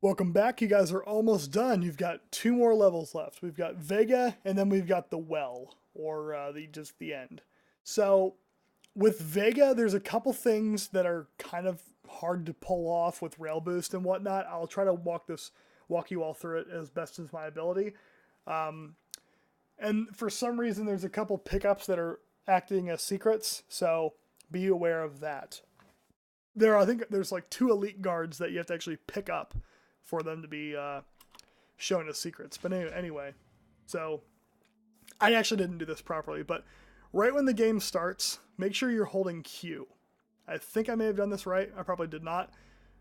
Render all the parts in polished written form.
Welcome back. You guys are almost done. You've got two more levels left. We've got Vega, and then we've got the Well, or just the end. So with Vega, there's a couple things that are kind of hard to pull off with rail boost and whatnot. I'll try to walk you all through it as best as my ability. Um, and for some reason, there's a couple pickups that are acting as secrets, so be aware of that. I think there's like two elite guards that you have to actually pick up for them to be shown as secrets. But anyway, so I actually didn't do this properly, but right when the game starts, make sure you're holding Q. I think I may have done this right. I probably did not.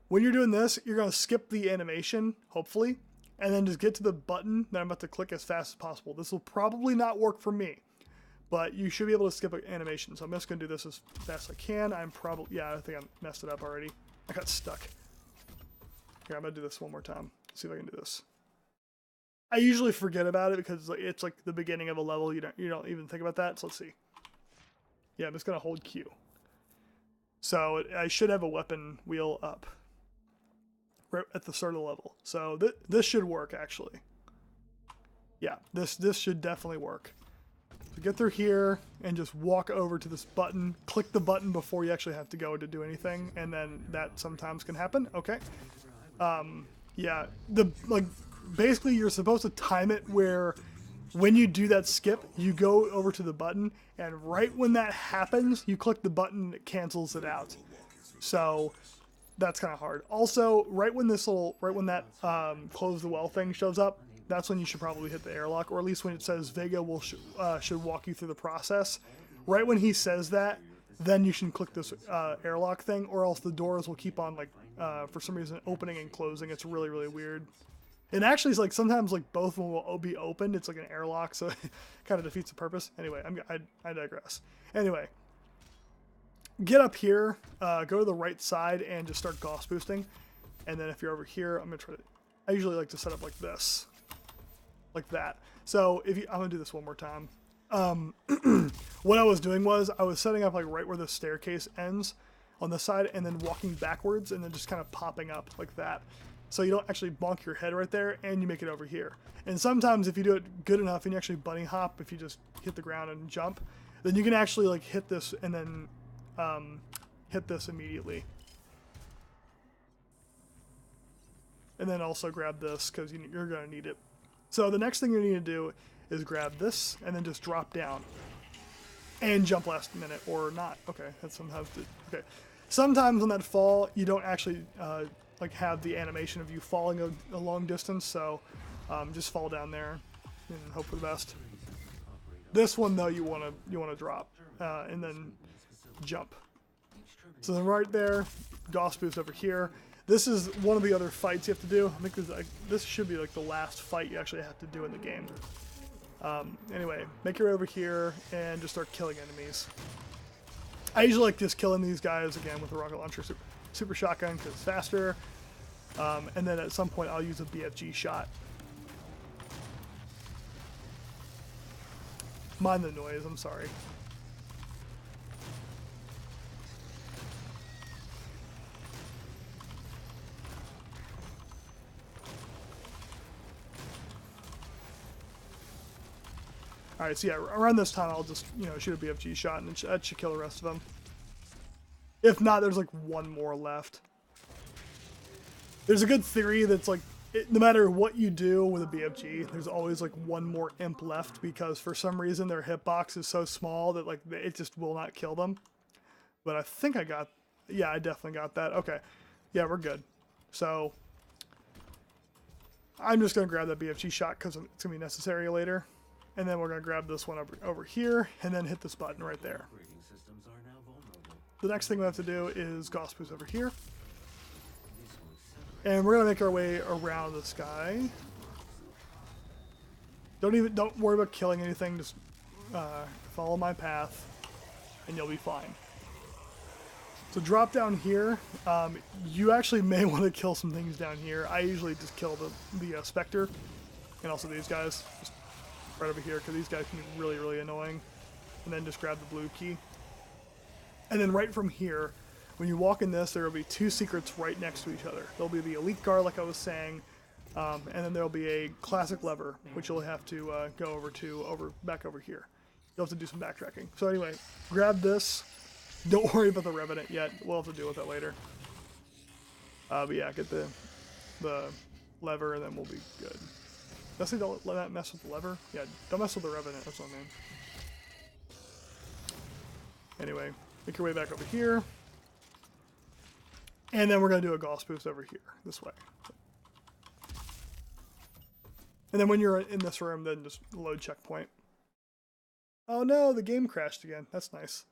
When you're doing this, you're going to skip the animation, hopefully, and then just get to the button that I'm about to click as fast as possible. This will probably not work for me, but you should be able to skip an animation. So I'm just going to do this as fast as I can. I think I messed it up already. I got stuck. Here, I'm going to do this one more time. See if I can do this. I usually forget about it because it's like the beginning of a level. You don't even think about that. So let's see. Yeah, I'm just going to hold Q. So I should have a weapon wheel up right at the start of the level. So this should work, actually. Yeah, this should definitely work. So get through here and just walk over to this button. Click the button before you actually have to go to do anything, and then that sometimes can happen. Okay. Yeah, basically you're supposed to time it where when you do that skip, you go over to the button, and right when that happens, you click the button and it cancels it out. So that's kind of hard. Also, right when that close the well thing shows up, that's when you should probably hit the airlock, or at least when it says Vega should walk you through the process. Right when he says that, then you should click this airlock thing, or else the doors will keep on for some reason opening and closing. It's really, really weird. And actually, it's like sometimes like both of them will be opened. It's like an airlock, so it kind of defeats the purpose. Anyway, I digress. Anyway, get up here, go to the right side, and just start Gauss boosting. And then if you're over here, I'm gonna try to. I usually like to set up like this, like that. So I'm gonna do this one more time. What I was doing was I was setting up like right where the staircase ends on the side, and then walking backwards, and then just kind of popping up like that. So you don't actually bonk your head right there, and you make it over here. And sometimes if you do it good enough, and you actually bunny hop, if you just hit the ground and jump, then you can actually like hit this and then hit this immediately. And then also grab this because you're going to need it. So the next thing you need to do is grab this and then just drop down and jump last minute or not. Okay, that's sometimes okay. Sometimes on that fall, you don't actually like have the animation of you falling a long distance, so just fall down there and hope for the best. This one though, you want to drop and then jump. So then right there, Gauss boost over here. This is one of the other fights you have to do. I think this should be like the last fight you actually have to do in the game. Anyway, make your way over here and just start killing enemies. I usually like just killing these guys again with a rocket launcher super shotgun because it's faster. And then at some point I'll use a BFG shot. Mind the noise, I'm sorry. Alright, so yeah, around this time I'll just, shoot a BFG shot, and that should kill the rest of them. If not, there's like one more left. There's a good theory that's like, no matter what you do with a BFG, there's always like one more imp left, because for some reason their hitbox is so small that like it just will not kill them. But I think I definitely got that. Okay, yeah, we're good. So I'm just going to grab that BFG shot because it's going to be necessary later. And then we're going to grab this one over here and then hit this button right there. The next thing we have to do is Gauss boost over here. And we're going to make our way around this guy. Don't worry about killing anything, just follow my path and you'll be fine. So drop down here. You actually may want to kill some things down here. I usually just kill the Spectre and also these guys. Just right over here, because these guys can be really, really annoying. And then just grab the blue key. And then right from here, When you walk in this, there will be 2 secrets right next to each other. There'll be the elite guard, like I was saying, and then there'll be a classic lever, which you'll have to go over to back over here. You'll have to do some backtracking. So anyway, grab this. Don't worry about the Revenant yet. We'll have to deal with that later. But yeah, get the lever, and then we'll be good. Did I say don't let that mess with the lever? Yeah, don't mess with the Revenant. That's what I mean. Anyway, make your way back over here. And then we're going to do a Gauss boost over here, this way. And then when you're in this room, then just load checkpoint. Oh no, the game crashed again. That's nice.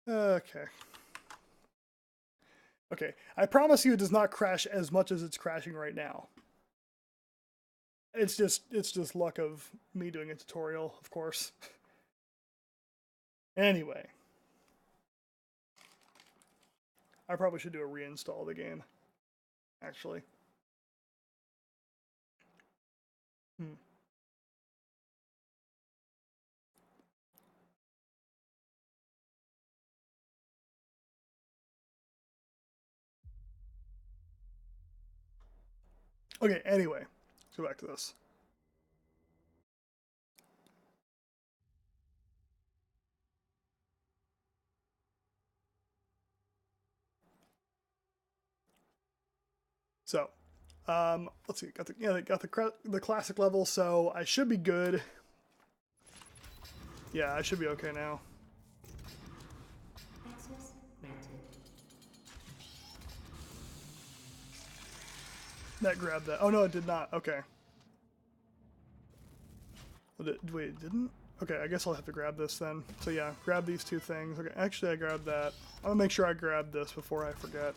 Okay. Okay, I promise you it does not crash as much as it's crashing right now. It's just luck of me doing a tutorial, of course. Anyway. I probably should do a reinstall of the game, actually. Okay, anyway, let's go back to this. So, let's see. Got the classic level, so I should be good. Yeah, I should be okay now. That grabbed that. Oh no, it did not. Okay. Wait, it didn't? Okay, I guess I'll have to grab this then. So yeah, grab these 2 things. Okay, actually I grabbed that. I'm gonna make sure I grab this before I forget.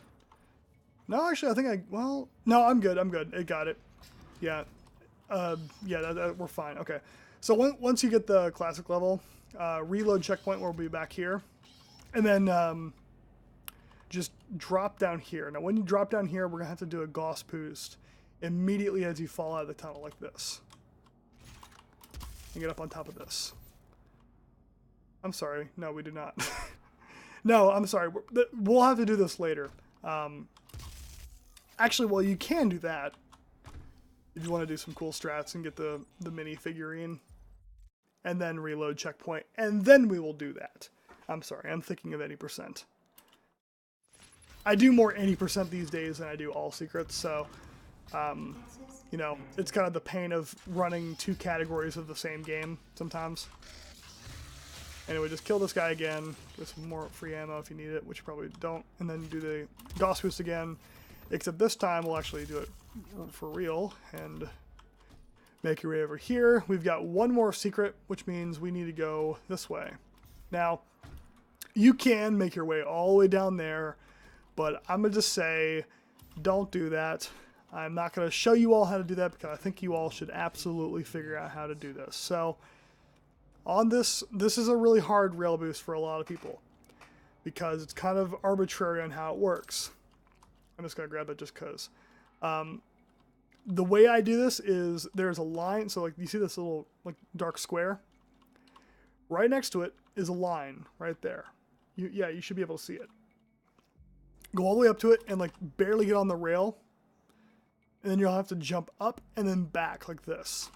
No, actually, I think well, no, I'm good. I'm good. It got it. Yeah. Yeah, we're fine. Okay. So once you get the classic level, reload checkpoint will be back here. And then just drop down here. Now, when you drop down here, we're going to have to do a Gauss boost immediately as you fall out of the tunnel like this. And get up on top of this. I'm sorry. No, we do not. No, I'm sorry. We'll have to do this later. Actually, well, you can do that if you want to do some cool strats and get the mini figurine. And then reload checkpoint. And then we will do that. I'm sorry. I'm thinking of 80%. I do more 80% these days than I do all secrets, so, you know, it's kind of the pain of running 2 categories of the same game sometimes. Anyway, just kill this guy again, get some more free ammo if you need it, which you probably don't, and then do the Gauss boost again, except this time we'll actually do it for real, and make your way over here. We've got 1 more secret, which means we need to go this way. Now, you can make your way all the way down there, but I'm going to just say, don't do that. I'm not going to show you all how to do that because I think you all should absolutely figure out how to do this. So, on this is a really hard rail boost for a lot of people because it's kind of arbitrary on how it works. I'm just going to grab it just because. The way I do this is there's a line. So, like, you see this little like dark square? Right next to it is a line right there. You should be able to see it. Go all the way up to it and like barely get on the rail. And then you'll have to jump up and then back like this.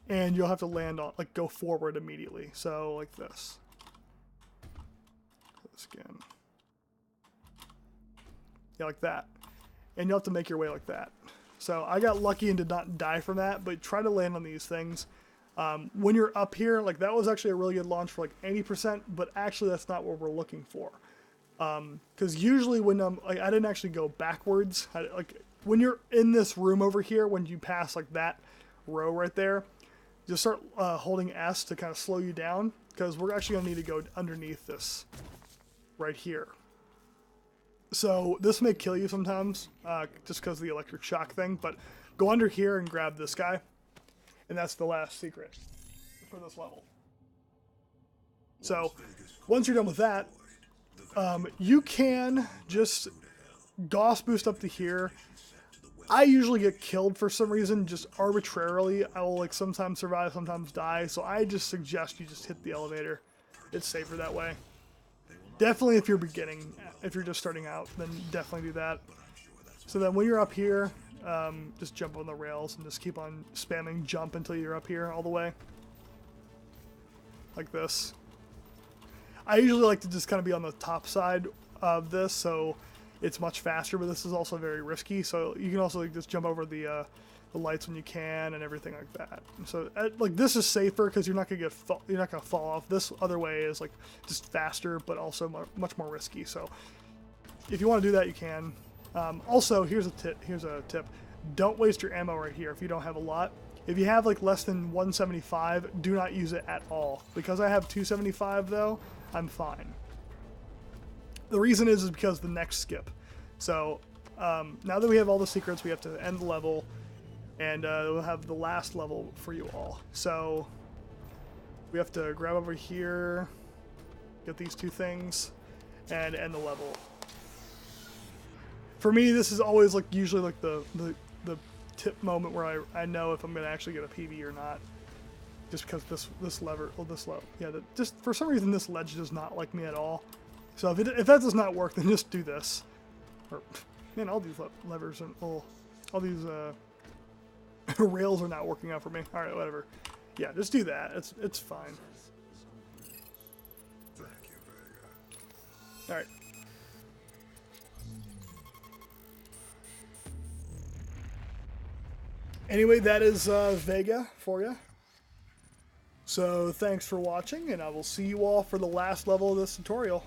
And you'll have to land on, like, go forward immediately. So like this. This again. Yeah, like that. And you'll have to make your way like that. So I got lucky and did not die from that, but try to land on these things. When you're up here, like that was actually a really good launch for like 80%, but actually that's not what we're looking for. Because usually when like I didn't actually go backwards. Like when you're in this room over here, when you pass like that row right there, just start holding S to kind of slow you down, because we're actually gonna need to go underneath this right here. So this may kill you sometimes, just because of the electric shock thing, but go under here and grab this guy, and that's the last secret for this level. So once you're done with that, you can just Gauss boost up to here. I usually get killed for some reason, just arbitrarily. I will like sometimes survive, sometimes die, so I just suggest you just hit the elevator. It's safer that way. Definitely if you're beginning, if you're just starting out, then definitely do that. So then when you're up here, just jump on the rails and just keep on spamming jump until you're up here all the way. Like this. I usually like to just kind of be on the top side of this, so it's much faster, but this is also very risky, so you can also like, just jump over the lights when you can and everything like that. So like this is safer because you're not gonna fall off. This other way is like just faster, but also much more risky. So if you want to do that, you can. Also, here's a tip. Don't waste your ammo right here if you don't have a lot. If you have like less than 175, do not use it at all. Because I have 275 though, I'm fine. The reason is because the next skip. So now that we have all the secrets, we have to end the level, and we'll have the last level for you all. So we have to grab over here, get these two things, and end the level. For me, this is always like usually like the tip moment where I know if I'm gonna actually get a PB or not, just because this lever, well, this level, yeah, just for some reason this ledge does not like me at all. So if that does not work, then just do this. Or man, all these levers and all these rails are not working out for me. All right, whatever. Yeah, just do that. It's fine. All right. Anyway, that is VEGA for you. So thanks for watching, and I will see you all for the last level of this tutorial.